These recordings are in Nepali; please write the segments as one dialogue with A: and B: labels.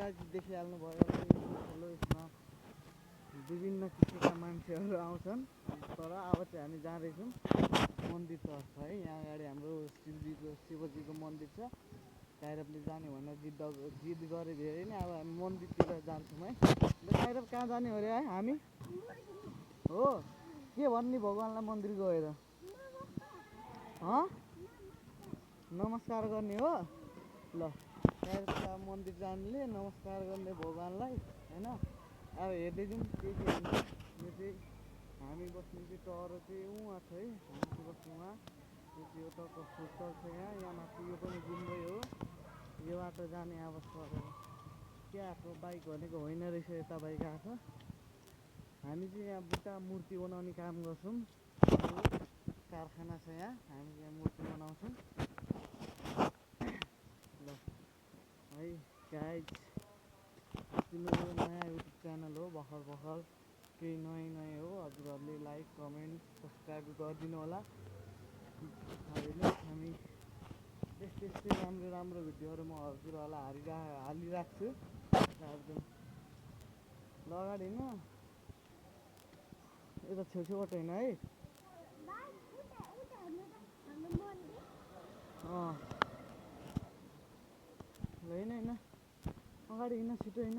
A: हामीलाई देखिहाल्नु भयो ठुलो यसमा विभिन्न किसिमका मान्छेहरू आउँछन्। तर अब चाहिँ हामी जाँदैछौँ मन्दिरतर्फ है। यहाँ अगाडि हाम्रो शिवजीको मन्दिर छ। काइरबले जाने भनेर जिद गरे धेरै नै। अब हामी मन्दिरतिर जान्छौँ है। काइरब कहाँ जाने हो अरे है हामी? हो के भन्ने भगवान्लाई मन्दिर गएर नमस्कार गर्ने हो। ल काइरबका मन्दिर जानेले नमस्कार गर्ने भगवान्लाई होइन। अब हेर्दै जाउँ के हुन्छ। यो चाहिँ हामी बस्ने चाहिँ टहर चाहिँ उहाँ छ है। हामी चाहिँ बस्ने उहाँ। यो चाहिँ एउटा होटल छ यहाँ माथि। यो पनि गुम्बै हो। यो बाटो जाने अब सर के आएको बाइक भनेको होइन रहेछ। यता बाइक आएको। हामी चाहिँ यहाँ बुट्टा मूर्ति बनाउने काम गर्छौँ। कारखाना छ यहाँ। हामी यहाँ मूर्ति बनाउँछौँ। ल है गाइज, तिम्रो नयाँ युट्युब च्यानल हो। भर्खर केही नयाँ हो। हजुरहरूले लाइक कमेन्ट सब्सक्राइब गरिदिनु होला। हामी त्यस्तै राम्रो भिडियोहरू म हजुरहरूलाई हालिराख्छु। एकदम ल अगाडि होइन यता छेउछेउबाट होइन है। ल होइन अगाडि हिँड्न छिटो होइन।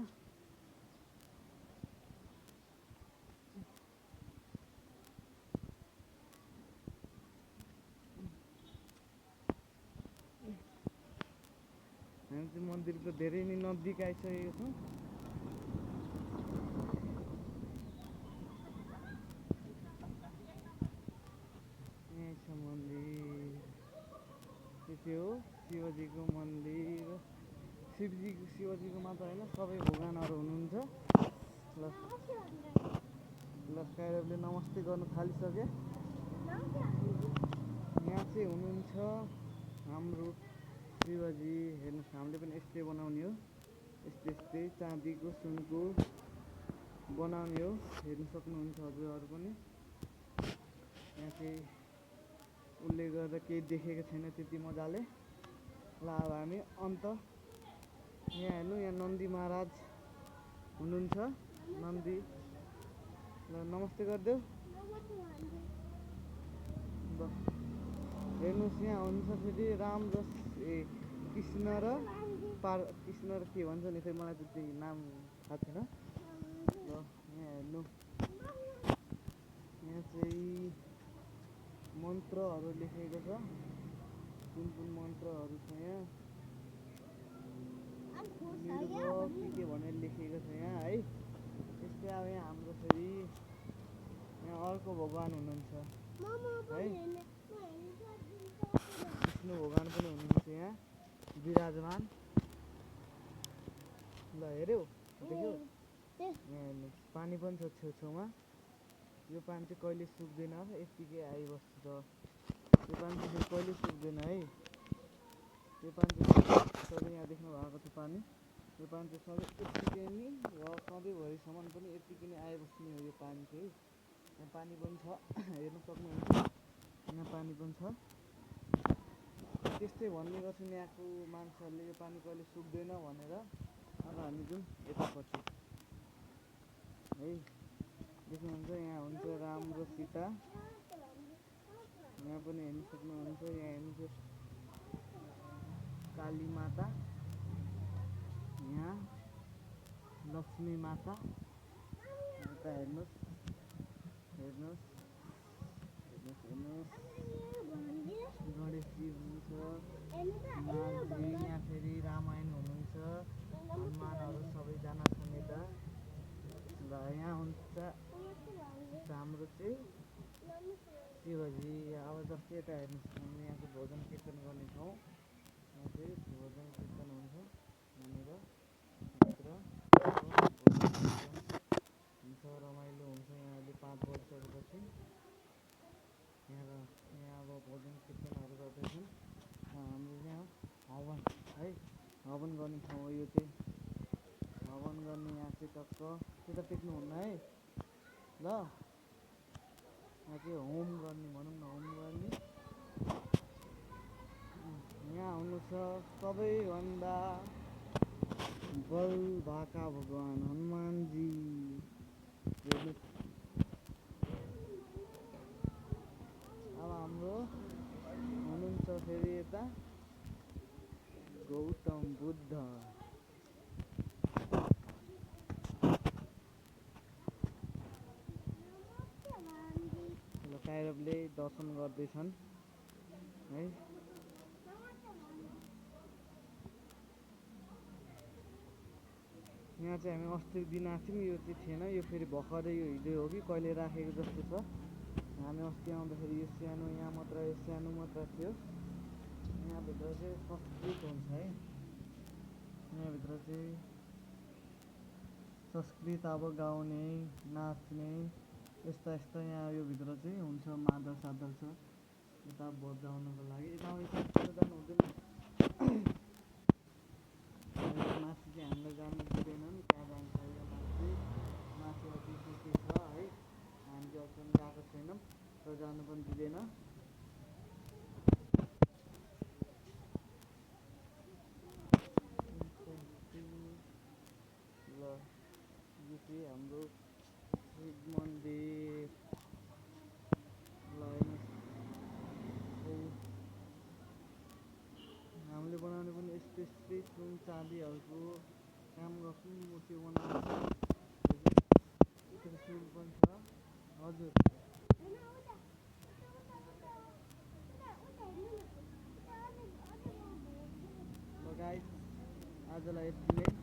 A: हामी चाहिँ मन्दिरको धेरै नै नजिक आइसकेको छौँ। यहीँ छ मन्दिर। त्यो हो शिवजीको मन्दिर। शिवजीको मात्र होइन सबै भगवान्हरू हुनुहुन्छ। ल काइरबले नमस्ते गर्नु थालिसके। यहाँ चाहिँ हुनुहुन्छ हाम्रो शिवजी। हेर्नुहोस् हामीले पनि यस्तै बनाउने हो। यस्तै चाँदीको सुनको बनाउने हो। हेर्नु सक्नुहुन्छ हजुरहरू पनि। यहाँ चाहिँ उसले गर्दा केही देखेको छैन त्यति मजाले। ल अब हामी अन्त यहाँ हेर्नु यहाँ नन्दी महाराज हुनुहुन्छ। नन्दी ल नमस्ते गरिदेऊ। ल हेर्नुहोस् यहाँ हुन्छ फेरि राम र कृष्ण र कृष्ण र के भन्छ नि फेरि मलाई त्यति नाम थाहा छैन। ल यहाँ हेर्नु यहाँ चाहिँ मन्त्रहरू लेखेको छ। कुन मन्त्रहरू छ यहाँ के भनेर लेखेको छ यहाँ है। त्यस्तै अब यहाँ हाम्रो फेरि यहाँ अर्को भगवान् हुनुहुन्छ है। विष्णु भगवान् पनि हुनुहुन्छ यहाँ विराजमान। ल हेऱ्यौ देख्यौ यहाँ हेर्नुहोस् पानी पनि छ छेउछेउमा। यो पानी चाहिँ कहिले सुक्दैन। यत्तिकै आइबस्छ। यो पानी चाहिँ फेरि कहिले सुक्दैन है। यो पानी चाहिँ यहाँ देख्नु भएको छ पानी। यो पानी चाहिँ सधैँ यत्तिकै नै र सधैँभरिसम्म पनि यत्तिकै नै आइबस्ने हो यो पानी चाहिँ। यहाँ पानी पनि छ हेर्नु सक्नुहुन्छ। यहाँ पानी पनि छ। त्यस्तै भन्ने गर्छन् यहाँको मान्छेहरूले यो पानी कहिले सुक्दैन भनेर। अब हामी जाउँ यतापट्टि है। देख्नुहुन्छ यहाँ हुन्छ राम र सीता। यहाँ पनि हेर्नु सक्नुहुन्छ। यहाँ हेर्नुहोस् काली माता, यहाँ लक्ष्मी माता। यता हेर्नुहोस् गणेशजी हुनुहुन्छ। नागजी यहाँ फेरि रामायण हुनुहुन्छ। हनुमानहरू सबैजना छन् यता। ल यहाँ हुन्छ हाम्रो चाहिँ शिवजी। अब जस्तै यता हेर्नुहोस् हामी यहाँको भोजन कीर्तन गर्ने ठाउँ। यहाँ चाहिँ भोजन कीर्तन हुन्छ यहाँनिर भित्र हुन्छ। रमाइलो हुन्छ यहाँ अहिले 5 वर्षपछि। यहाँ अब भोजन कीर्तनहरू गर्दैछन्। हाम्रो यहाँ हवन है। हवन गर्ने ठाउँ हो यो चाहिँ। हवन गर्ने यहाँ चाहिँ टक्क त्यता टेक्नुहुन्न है। ल यहाँ चाहिँ होम गर्ने भनौँ न होम गर्ने। यहाँ हुनु छ सबैभन्दा बल भाका भगवान हनुमानजी हेर्नुहोस्। अब हाम्रो हुनुहुन्छ फेरि यता गौतम बुद्ध। काइरवले दर्शन गर्दैछन् है। यहाँ चाहिँ हामी अस्तिको दिन आएको थियौँ, यो चाहिँ थिएन, यो फेरि भर्खरै यो हिजो हो कि कहिले राखेको जस्तो छ। हामी अस्ति आउँदाखेरि यो सानो यहाँ मात्र, यो सानो मात्र थियो। यहाँभित्र चाहिँ संस्कृत हुन्छ है। यहाँभित्र चाहिँ संस्कृत अब गाउने नाच्ने यस्ता यस्ता यहाँ यो भित्र चाहिँ हुन्छ। मादल सादल छ यता बजाउनको लागि। यता जानु हुँदैन, माथि चाहिँ हामीलाई जानु दिँदैनन्। कहाँ जान्छ यो माथि, माथि अझै के के छ है। हामी चाहिँ अहिलेसम्म गएको छैनौँ र जानु पनि दिँदैन। ल यो चाहिँ हाम्रो शिव मन्दिर। ल हेर्नुहोस्, हामीले बनाउने पनि यस्तै सुन चाँदीहरूको काम गर्छौँ, मूर्ति बनाउँछौँ। त्रिशूल पनि छ। हजुर ल गाइस, आजलाई यति नै।